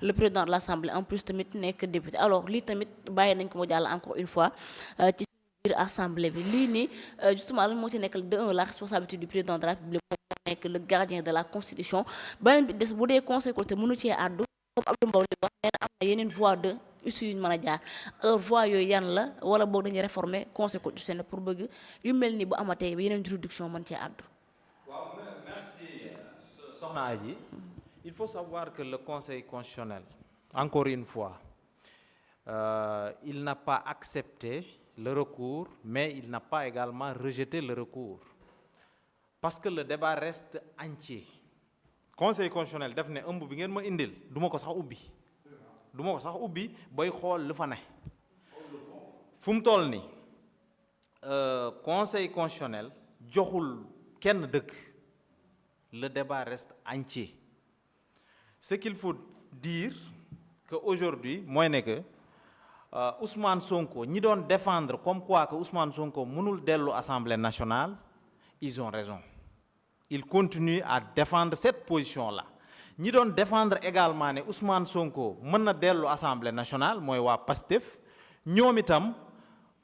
le président de l'Assemblée en plus tamit nekk député alors lii tamit bàyyi nañ ko mu jàll encore une fois ci biir assemblée bi lii nii justement lan moo ci nekk de un la responsabilité du président de la République moom moo nekk le gardien de la constitution beneen bi des bu dee conseil constitutionnel mënu cee àddu comme Abdou Mbow li wax nee na am na yeneen voie de issue yu ñu mën a jaar alors voie yooyu yan la wala boog dañuy réformer conseil constitutionnel pour bëgg yu mel ni bu amatee yeneen juridiction mën cee àddu. waaw merci soxna Adji. Il faut savoir que le conseil constitutionnel, encore une fois, il n'a pas accepté le recours, mais il n'a pas également rejeté le recours. Parce que le débat reste entier. Conseil constitutionnel daf ne ëmb bi ngeen ma indil du ma ko sax ubbi du ma ko sax ubbi bay xool lu fa ne fu mu toll ni conseil constitutionnel joxul kenn dëgg. Le débat reste entier. Ce qu'il faut dire que aujourd'hui mooy ne que Ousmane Sonko ñi doon défendre comme quoi que Ousmane Sonko mënul dellu Assemblée nationale ils ont raison. Ils continuent à défendre cette position-là. ñi doon défendre également ne Ousmane Sonko mën na dellu Assemblée nationale mooy waa PASTEF ñoom itam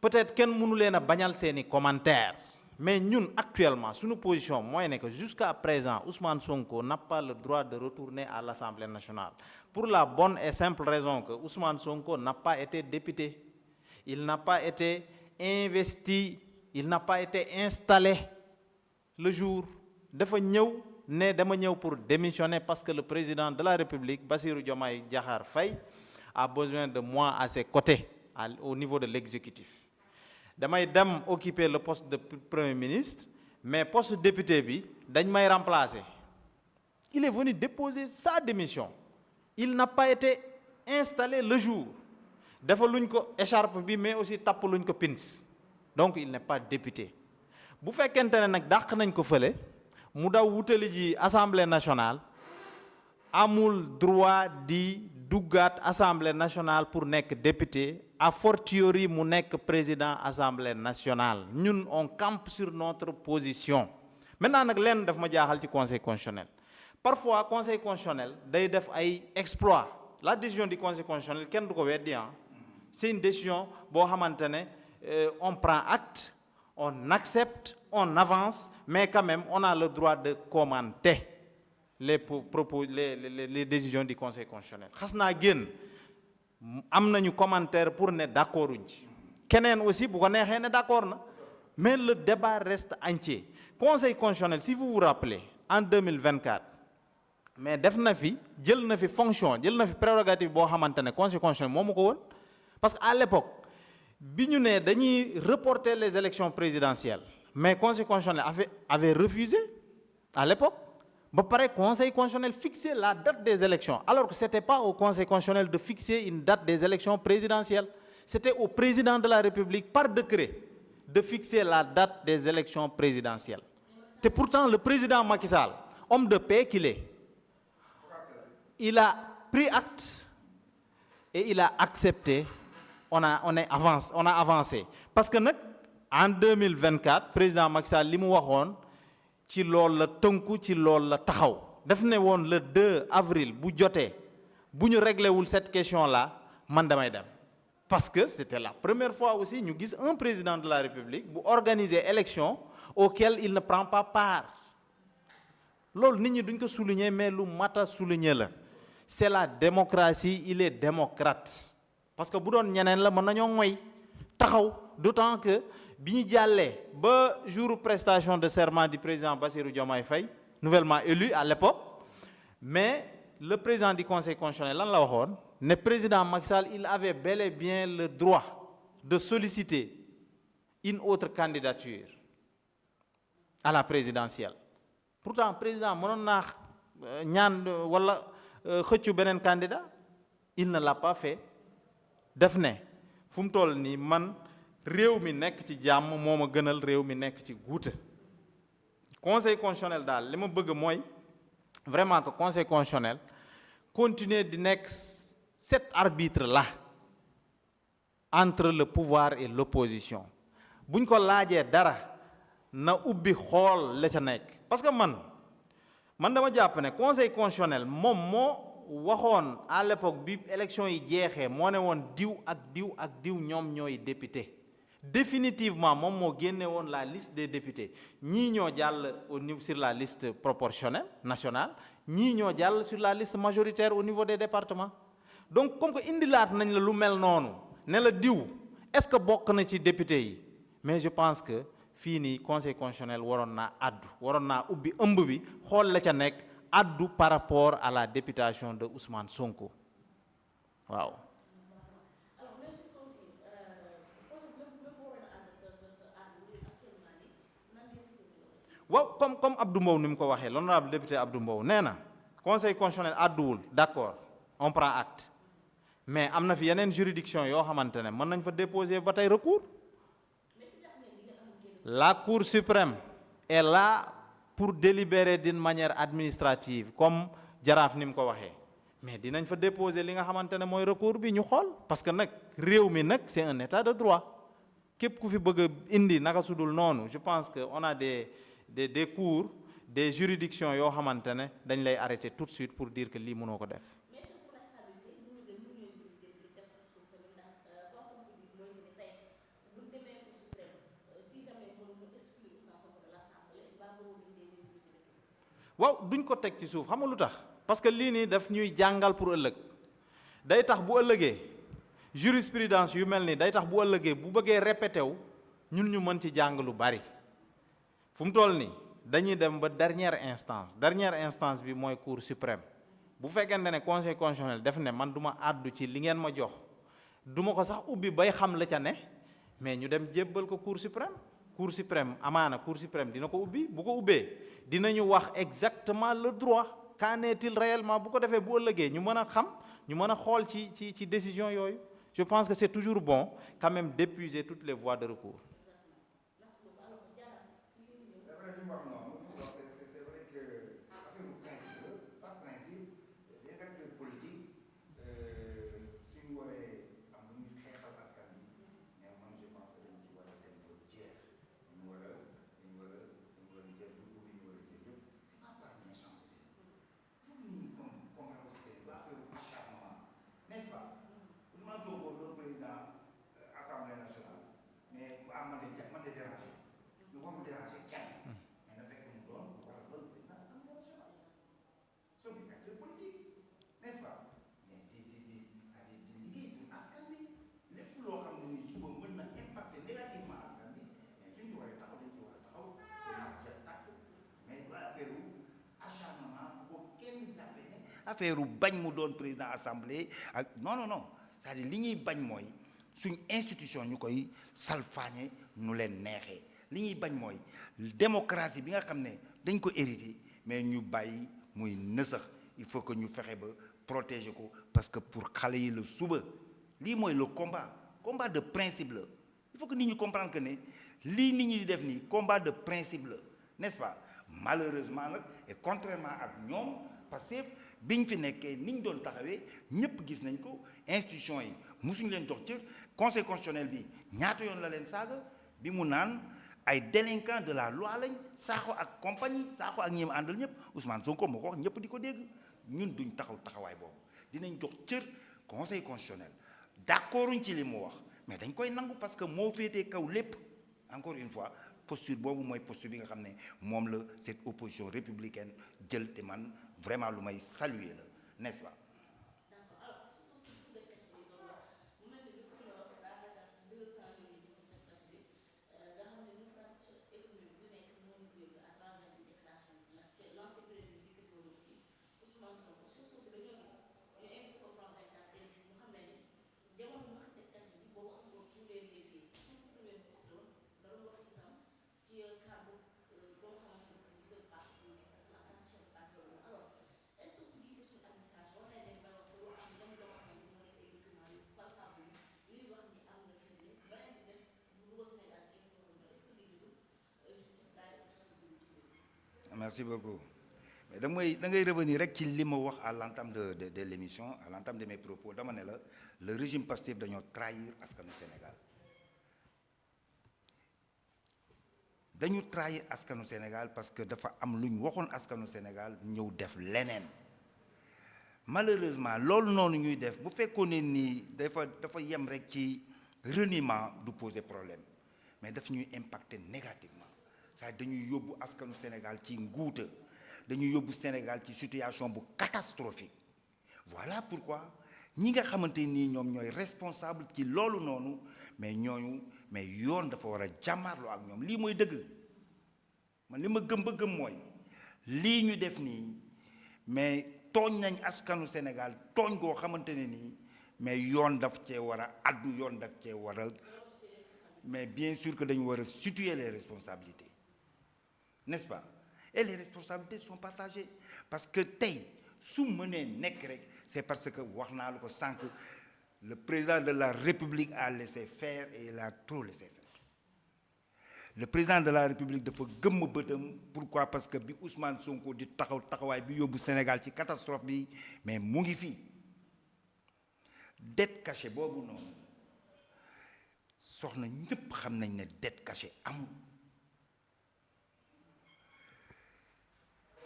peut-être kenn mënu leen a bañal seeni commentaires. Mais ñun actuellement suñu position mooy ne que jusqu'à présent Ousmane Sonko n'a pas le droit de retourner à l'Assemblée nationale pour la bonne et simple raison que Ousmane Sonko n'a pas été député, il n'a pas été investi, il n'a pas été installé le jour dafa ñëw ne dama ñëw pour démissionner parce que le président de la République Bassirou Diomaye Diakhar Faye a besoin de moi à ses côtés au niveau de l'exécutif. damay dem occuper le poste de premier ministre mais poste de député bi dañ may remplacer. Il est venu déposer sa démission. Il n'a pas été installé le jour. dafa luñ ko écharpe bi mais aussi tapp luñ ko pins. Donc il n'est pas député. bu fekkente ne nag dàq nañ ko fële mu daw wutali ji Assemblée nationale amul droit di duggaat Assemblée nationale pour nekk député a fortiori mu nekk président Assemblée nationale ñun on campe sur notre position. Maintenant nag lenn daf ma jaaxal ci conseil constitutionnel parfois conseil constitutionnel day def ay exploit. La décision du conseil constitutionnel kenn du ko weddi c'est une décision boo xamante ne on prend acte, on accepte, on avance, mais quand même on a le droit de commenter les propos, les décisions du conseil constitutionnel. xas naa génn am nañu commentaire pour ne d'accord uñ ci keneen aussi bu ko neexee ne d'accord na mais le débat reste entier. Conseil constitutionnel si vous vous rappelez en 2024 mais def na fi jël na fi fonction jël na fi prérogative boo xamante ne conseil constitutionnel moomu ko woon parce que à l'époque bi ñu ne dañuy reporter les élections présidentielles mais conseil constitutionnel avait refusé à l'époque. ba pare conseil constitutionnel fixer la date des élections alors que c'était pas au conseil constitutionnel de fixer une date des élections présidentielles, c'était au président de la République par décret de fixer la date des élections présidentielles. Et pourtant le président Macky Sall, homme de paix qu'il est, il a pris acte et il a accepté. On a avancé parce que nag en 2024 président Macky Sall li mu waxoon ci loolu la tënku ci loolu la taxaw daf ne woon le 2 avril bu jotee bu ñu réglé wul cette question là man damay dem parce que c'était la première fois aussi ñu gis un président de la République bu organiser élection auquel il ne prend pas part. Loolu nit ñi duñ ko souligner mais lu mat a souligner la. C'est la démocratie, il est démocrate parce que bu doon ñeneen la mën nañoo moy taxaw d'autant que bi ñu jàllee ba jour prestation de serment du président Bassirou Diomaye Faye nouvellement élu à l'époque mais le président du conseil constitutionnel lan la waxoon ne président Macky Sall il avait bel et bien le droit de solliciter une autre candidature à la présidentielle. Pourtant président mënoon naa ñaan wala xëccu beneen candidat il ne l'a pas fait. def ne fu mu toll nii man réew mi nekk ci jàmm moo ma gënal réew mi nekk ci guuta. Conseil constitutionnel daal li ma bëgg mooy vraiment que conseil constitutionnel continuer di nekk cet arbitre là entre le pouvoir et l'opposition. buñ ko laajee dara na ubbi xool la ca nekk parce que man dama jàpp ne conseil constitutionnel moom moo waxoon à l'époque bi élection yi jeexee moo ne woon diw ak diw ak diw ñoom ñooy député définitivement moom moo génne woon la liste des députés ñii ñoo jàll au niveau sur la liste proportionnelle nationale ñii ñoo jàll sur la liste majoritaire au niveau des départements donc comme que indilaat nañ la lu mel noonu ne la diw est-ce que bokk na ci député yi mais je pense que fii nii conseil constitutionnel waroon naa addu waroon naa ubbi ëmb bi xool la ca nekk addu par rapport à la députation de Ousmane Sonko waaw. waaw comme Abdou Mbow ni mu ko waxee l'honorable député Abdou Mbow nee na conseil constitutionnel adduwul d'accord on prend acte mais am na fi yeneen juridiction yoo xamante ne mën nañ fa déposer ba tey recours la Cour suprême est là pour délibérer d'une manière administrative comme jaraaf ni mu ko waxee mais dinañ fa déposer li nga xamante ne mooy recours bi ñu xool parce que nag réew mi nag c'est un état de droit képp ku fi bëgg a indi naka sudul noonu je pense que on a des cours des juridictions yoo xamante ne dañ lay arrêter tout de suite pour dire que lii mënoo ko def. waaw duñ ko teg ci suuf xam nga lu tax parce que lii nii daf ñuy jàngal pour ëllëg day tax bu ëllëgee jurisprudence yu mel nii day tax bu ëllëgee bu bëggee répété wu ñun ñu mën ci jàng lu bari fu mu toll nii dañuy dem ba dernière instance bi mooy cour suprême bu fekkente ne conseil constitutionnel def ne man du ma àddu ci li ngeen ma jox du ma ko sax ubbi bay xam la ca ne mais ñu dem jébbal ko cour suprême amaana cour suprême dina ko ubbi bu ko ubbee dinañu wax exactement le droit qu'en est-il réellement bu ko defee bu ëllëgee ñu mën a xam ñu mën a xool ci décision yooyu je pense que c'est toujours bon quand même d'épuiser toutes les voies de recours. affaire bañ mu doon président assemblée ak non c'est-à-dire li ñuy bañ mooy suñ institution ñu koy salfaañe nu leen neexee li ñuy bañ mooy démocratie bi nga xam ne dañ ko hérité mais ñu bàyyi muy nësax il faut que ñu fexe ba protéger ko parce que pour xale yi la suba lii mooy le combat de principe la il faut que nit ñi comprendre que ne lii nit ñi di def nii combat de principe la n'est-ce pas malheureusement nag et contrairement ak ñoom Pastef biñ fi nekkee ni ñu doon taxawee ñëpp gis nañ ko institution yi musuñu leen jox cër conseil constitutionnel bi ñaata yoon la leen saaga bi mu naan ay délinquants de la loi lañ Sakho ak compagnie Sakho ak ñi mu àndal ñëpp Ousmane Sonko moo ko wax ñëpp di ko dégg ñun duñ taxawaay boobu dinañ jox cër conseil constitutionnel d'accorduñ ci li mu wax mais dañ koy nangu parce que moo féetee kaw lépp encore une fois posture boobu mooy posture bi nga xam ne moom la cette opposition républicaine jël te man vraiment lu may saluer la n'est-ce pas. Merci beaucoup. Mais da ngay revenir rek ci li ma wax à l'entame de l'émission, à l'entame de mes propos dama ne la le régime Pastef dañoo trahir askanu Sénégal dañu trahir askanu Sénégal parce que dafa am lu ñu waxoon askanu Sénégal ñëw def leneen malheureusement loolu noonu ñuy def bu fekkoon ne nii dafa yem rek ci reniement du poser problème mais daf ñuy impacter négativement ça dañuy yóbbu askanu Sénégal ci nguuta dañuy yóbbu Sénégal ci situation bu catastrophique voilà pourquoi ñi nga xamante nii ñoom ñooy responsable ci loolu noonu mais yoon dafa war a jàmmaarloo ak ñoom lii mooy dëgg man li ma gëm ba gëm mooy lii ñu def nii mais tooñ nañ askanu Sénégal tooñ goo xamante ne nii mais yoon daf cee war a addu yoon daf cee war a mais bien sûr que dañu war a situer les responsabilités n'est-ce pas et les responsabilités sont partagées parce que tey su mënee nekk rek c'est parce que wax naa la ko sànq le président de la République a laissé faire et il a trop laissé faire le président de la République dafa gëmm bëtam pourquoi parce que bi Ousmane Sonko di taxawaay bi yóbbu Sénégal ci catastrophe bi mais mu ngi fii dette cachée boobu noonu soxna ñépp xam nañ ne dette cachée amul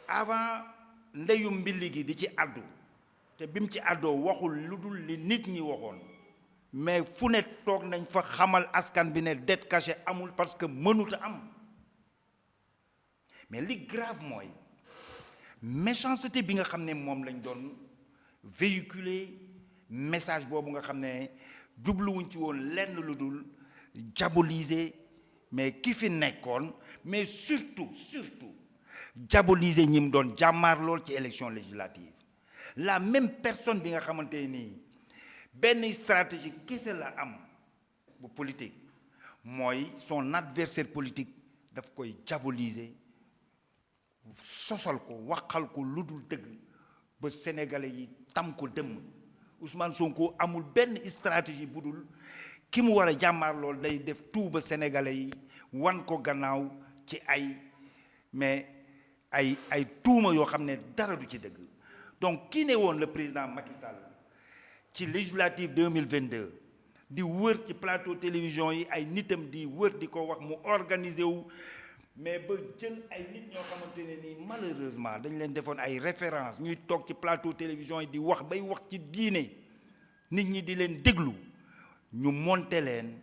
avant ndeyu mbilli gi di ci àddu te bi mu ci àddoo waxul lu dul li nit ñi waxoon mais fu ne toog nañ fa xamal askan bi ne dette cachée amul parce que mënut a am mais li grave mooy méchanceté bi nga xam ne moom lañ doon véhiculer message boobu nga xam ne jubluwuñ ci woon lenn lu dul diaboliser mais ki fi nekkoon mais surtout diaboliser ñi mu doon jàmmaar lool ci élection législative la même personne bi nga xamante nii benn stratégie kese la am bu politique mooy son adversaire politique daf koy diaboliser sosal ko waxal ko lu dul dëgg ba sénégalais yi tam ko dëmm Ousmane Sonko amul benn stratégie bu dul ki mu war a jàmmaar lool day def tout ba sénégalais yi wan ko gannaaw ci ay tuuma yoo xam ne dara du ci dëgg donc ki ne woon le président Macky Sall ci législative 2022 di wër ci plateau télévision yi ay nitam di wër di ko wax mu organiser wu mais ba jël ay nit ñoo xamante ne nii malheureusement dañ leen defoon ay référence ñuy toog ci plateau télévision yi di wax bay wax ci diine nit ñi di leen déglu ñu monter leen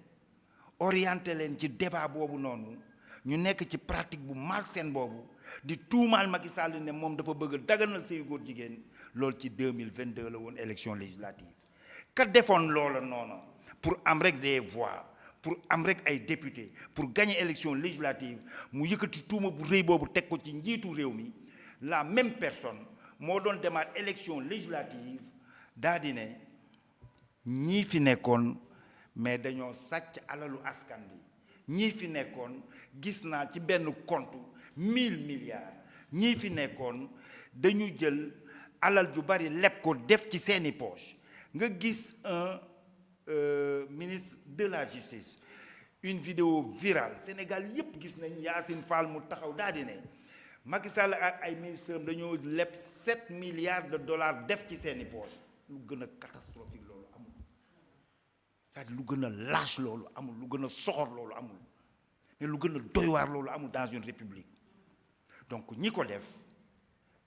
orienter leen ci débat boobu noonu ñu nekk ci pratique bu malsaine boobu di tuumaal Macky Sall ne moom dafa bëgg daganal sëy góor jigéen loolu ci 2022 la woon élection législative ka defoon loola noonu pour am rek des voix pour am rek ay député pour gagner élection législative mu yëkkati tuuma bu rëy boobu teg ko ci njiitu réew mi la même personne moo doon demaat élection législative daa di ne ñii fi nekkoon mais dañoo sàcc alalu askan bi ñii fi nekkoon gis naa ci benn compte 1000 milliards ñii fi nekkoon dañu jël alal ju bari leb ko def ci seeni poche nga gis un ministre de la justice une vidéo virale Sénégal yépp gis nañ Yacine Fall mu taxaw daal di ne Macky Sall ak ay ministres am dañoo leb 7 milliards de dollars def ci seeni poche lu gën a catastrophique loolu amul c'est-à-dire lu gën a lâche loolu amul lu gën a soxor loolu amul mais lu gën a doy waar loolu amul dans une république donc ñi ko def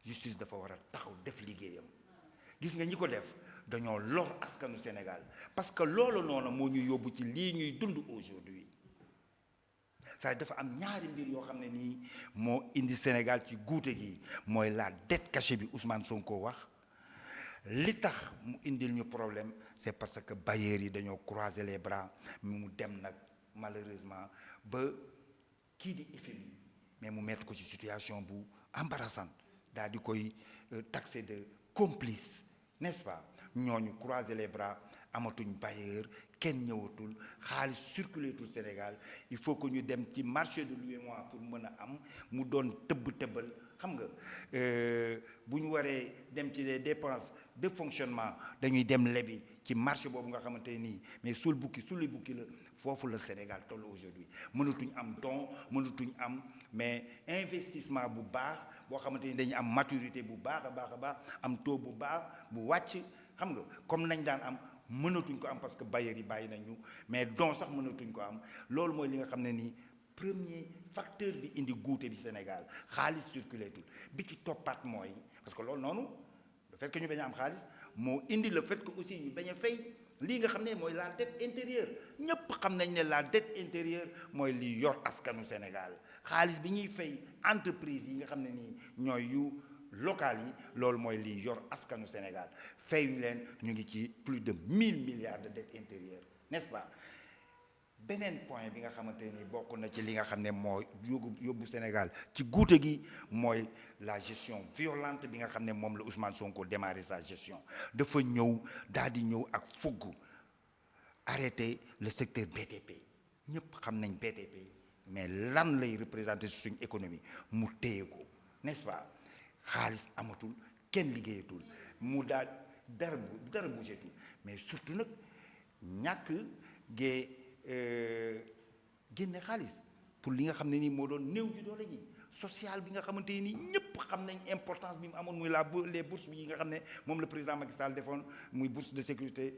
justice dafa war a taxaw def liggéeyam gis nga ñi ko def dañoo lor askanu Sénégal parce que loolu noonu moo ñu yóbbu ci lii ñuy dund aujourd'hui ça dafa am ñaari mbir yoo xam ne nii moo indi Sénégal ci guute gi mooy la dette cachée bi Ousmane Sonko wax li tax mu indil ñu problème c'est parce que bailleurs yi dañoo croiser les bras mu dem nag malheureusement ba kii di FMI mais mu mettre ko ci situation bu embarrassante daal di koy taxé de complice n'est-ce pas ñooñu croiser les bras amatuñ bailleur kenn ñëwatul xaalis circuler tout Sénégal il faut que ñu dem ci marché de l'UEMOA pour mën a am mu doon tëbbal xam nga bu ñu waree dem ci les dépenses de fonctionnement dañuy dem lebi ci marché boobu nga xamante nii mais sulli bukki la foofu la Sénégal toll aujourd'hui mënatuñ am don mënatuñ am mais investissement bu baax boo xamante ni dañu am maturité bu baax a baax am taux bu baax bu wàcc xam nga comme nañ daan am mënatuñ ko am parce que bailleurs yi bàyyi nañu mais don sax mënatuñ ko am loolu mooy li nga xam ne nii premier facteur bi indi guute bi Sénégal xaalis circulé tout bi ci toppaat mooy parce que loolu noonu le fait que ñu bañ a am xaalis moo indi le fait que aussi ñu bañ a fay lii nga xam ne mooy la dette intérieure ñëpp xam nañ ne la dette intérieure mooy li yor askanu Sénégal xaalis bi ñuy fay entreprise yi nga xam ne nii ñooy yu local yi loolu mooy li yor askanu Sénégal fayuñu leen ñu ngi ci plus de 1000 milliards de dette intérieure n'est-ce pas beneen point bi nga xamante ni bokk na ci li nga xam ne moo yóbbu Sénégal ci guute gi mooy la gestion violente bi nga xam ne moom la Ousmane Sonko démarré sa gestion dafa ñëw daal di ñëw ak fugg arrêter le secteur BTP ñëpp xam nañ BTP mais lan lay représenter suñu économie mu téye ko n'est-ce pas xaalis amatul kenn liggéeyatul mu daal dara bougetul mais surtout nag ñàkk gee génne xaalis pour li nga xam ne nii moo doon néew ji doole ji social bi nga xamante ni ñëpp xam nañ importance bi mu amoon muy les bourses yi nga xam ne moom le président Macky Sall defoon muy bourse de sécurité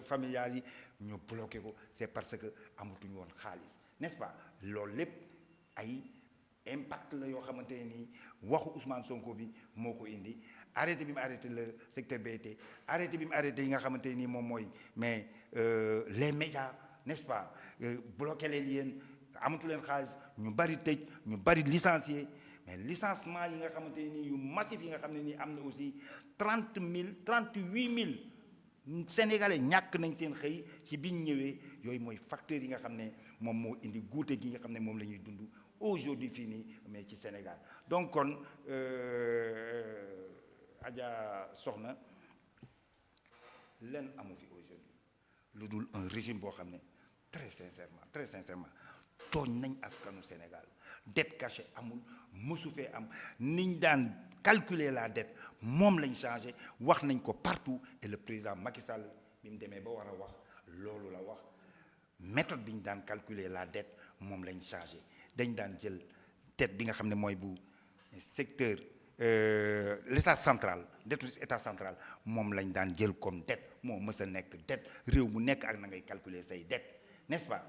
familiale yi ñu bloqué ko c'est parce que amatuñu woon xaalis n'est-ce pas loolu lépp ay impact la yoo xamante ne nii waxu Ousmane Sonko bi moo ko indi arrêté bi mu arrêté le secteur BT arrêté bi mu arrêté yi nga xamante nii moom mooy mais les médias n'est-ce pas bloqué leen yéen amatu leen xaalis ñu bari tëj ñu bari licencié mais licenciement yi nga xamante nii yu massif yi nga xam ne nii am na aussi 38 000 Sénégalais ñàkk nañ seen xëy ci biñ ñëwee yooyu mooy facteurs yi nga xam ne moom moo indi guute gi nga xam ne moom la ñuy dund aujourd'hui fii nii mais ci Sénégal donc kon Adja Soxna leen amu fi aujourd'hui lu dul un régime boo xam ne très sincèrement tooñ nañ askanu Sénégal dette cachée amul mësu fee am niñ daan calculer la dette moom lañ changé wax nañ ko partout et le président Macky Sall bi mu demee ba war a wax loolu la wax méthode bi ñu daan calculer la dette moom lañ changé dañ daan jël dette bi nga xam ne mooy bu secteur l'état central dette état central moom lañ daan jël comme dette moo mës a nekk dette réew mu nekk ak na ngay calculer say dette n'est-ce pas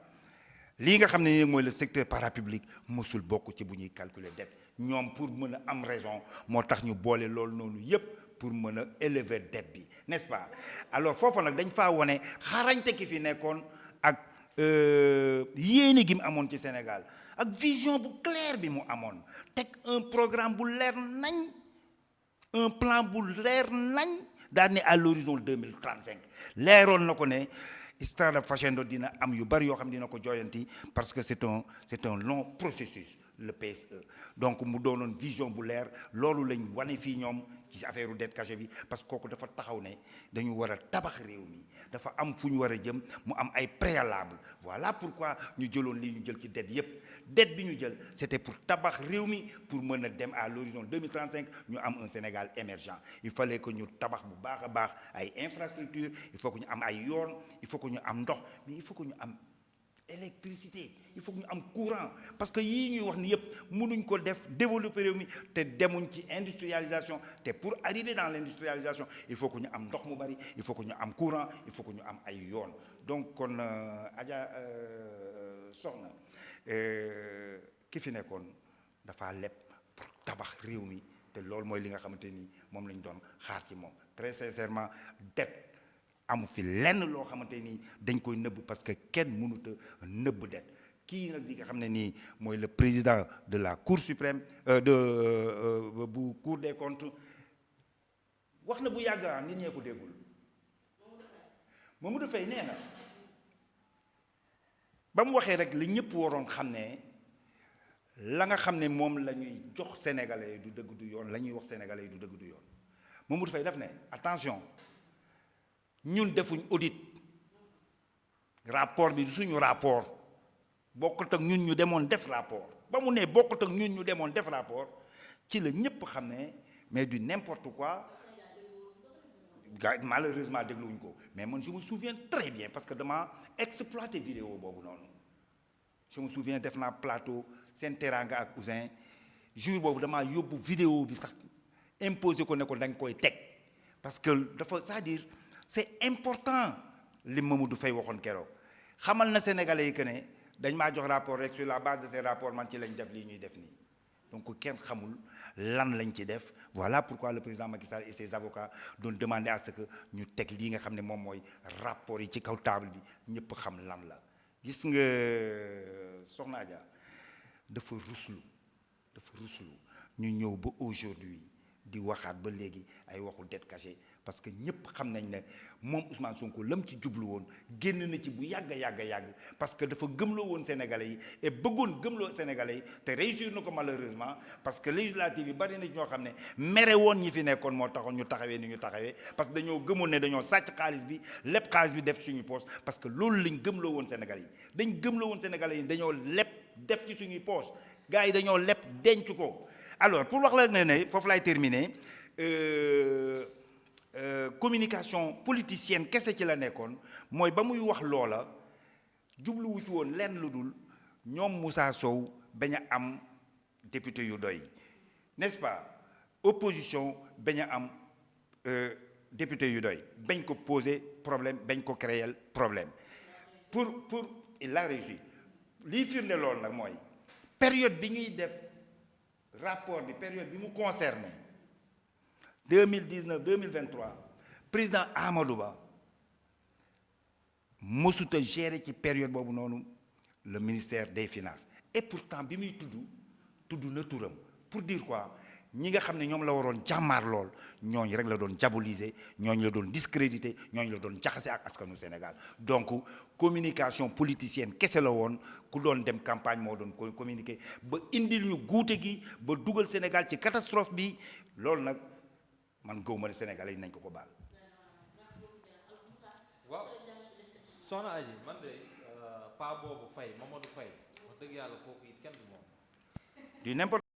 lii nga xam ne nii mooy le secteur parapublic mësul bokk ci bu ñuy calculer dette ñoom pour mën a am raison moo tax ñu boole loolu noonu yépp pour mën a élever dette bi n'est-ce pas alors foofu nag dañ faa wone xarañte ki fi nekkoon ak yéene gi mu amoon ci Sénégal ak vision bu claire bi mu amoon teg un programme bu leer nañ un plan bu leer nañ daal ne à l'horizon 2035 leeroon na ko ne Strada Facendo dina am yu bari yoo xam dina ko jooyanti parce que c'est un long processus le PSE donc mu doonoon vision bu leer loolu lañ wane fii ñoom ci affaire dette cachée bi parce que kooku dafa taxaw ne dañu war a tabax réew mi dafa am fu ñu war a jëm mu am ay préalable voilà pourquoi ñu jëloon lii ñu jël ci dette yépp dette bi ñu jël c'était pour tabax réew mi pour mën a dem à l'horizon 2035 ñu am un Sénégal émergent il fallait que ñu tabax bu baax a baax ay infrastructures il faut que ñu am ay yoon il faut que ñu am ndox mais il faut que ñu am électricité il faut que ñu am courant parce que yii ñuy wax ni yëpp mënuñ ko def développer réew mi te demuñ ci industrialisation te pour arriver dans l'industrialisation il faut que ñu am ndox mu bari il faut que ñu am courant il faut que ñu am ay yoon donc kon Adja Soxna ki fi nekkoon dafa leb pour tabax réew mi te loolu mooy li nga xamante ni moom lañ doon xaar ci moom très sincèrement dette amu fi lenn loo xamante ni dañ koy nëbb parce que kenn mënut a nëbb dette kii nag di nga xam ne nii mooy le président de la Cour suprême bu Cour des comptes wax na bu yàgg nit ñee ko déggul Mamadou Faye nee na ba mu waxee rek li ñëpp waroon xam ne la nga xam ne moom la ñuy jox sénégalais du dëgg du yoon la ñuy wax sénégalais du dëgg du yoon Mamadou Faye daf ne attention ñun defuñ audit rapport bi du suñu rapport bokkut ak ñun ñu demoon def rapport ba mu ne bokkut ak ñun ñu demoon def rapport ci la ñëpp xam ne mais du n'importe quoi gars malheureusement dégluwuñ ko mais man je me souviens très bien parce que dama exploité vidéo boobu noonu je me souviens def naa plateau Sen Teranga ak Ousin jour boobu damaa yóbbu vidéo bi sax imposé ko ne ko dañ koy teg parce que dafa c'est-à-dire c'est important li Mamadou Faye waxoon keroog xamal na Sénégalais yi que ne dañ maa jox rapport rek sur la base de ces rapports man ci lañ def lii ñuy def nii donc kenn xamul lan lañ ci def. Voilà pourquoi le président Macky Sall et ses avocats doon demander à ce que ñu teg lii nga xam ne moom mooy rapport yi ci kaw table bi ñëpp xam lan la. gis nga Soxna Adja dafa ruslu ñu ñëw ba aujourd'hui di waxaat ba léegi ay waxu dette cachée, parce que ñëpp xam nañ ne moom Ousmane Sonko lam ci jublu woon génn na ci bu yàgg parce que dafa gëmloo woon Sénégalais yi et bëggoon gëmloo Sénégalais yi te réussir na ko malheureusement, parce que législative yi bari na ñoo xam ne mere woon ñi fi nekkoon moo taxoon ñu taxawee ni ñu taxawee, parce que dañoo gëmoon ne dañoo sàcc xaalis bi lépp xaalis bi def suñu poche, parce que loolu lañ gëmloo woon Sénégalais yi dañ gëmloo woon Sénégalais yi dañoo lépp def ci suñuy poche, gars yi dañoo lépp denc ko. Alors pour wax la ne foofu laay terminer, communication politicienne kese ci la nekkoon, mooy ba muy wax loola jubluwu ci woon lenn lu dul ñoom Moussa Sow bañ a am député yu doy, n'est-ce pas, opposition bañ a am député yu doy, bañ ko poser problème, bañ ko créer problème, pour il a réussi. lii firnde loolu nag mooy période bi ñuy def rapport bi, période bi mu concerné 2019 2023, président Amadou Ba mësut a gérer ci période boobu noonu le ministère des finances, et pourtant bi muy tudd na turam, pour dire quoi, ñi nga xam ne ñoom la waroon jàmmaar lool ñooñu rek la doon diaboliser, ñooñu la doon discréditer, ñooñu la doon jaxase ak askanu Sénégal. Donc communication politicienne kese la woon, ku doon dem campagne moo doon communiquer ba indil ñu guute gi, ba dugal Sénégal ci catastrophe bi. Loolu nag man gëw ma ne Sénégalais yi nañ ko baal. waaw soxna Aji, man de pa boobu Faye, Mamadou Faye, wax dëgg yàlla kooku it kenn du moom. du n'importe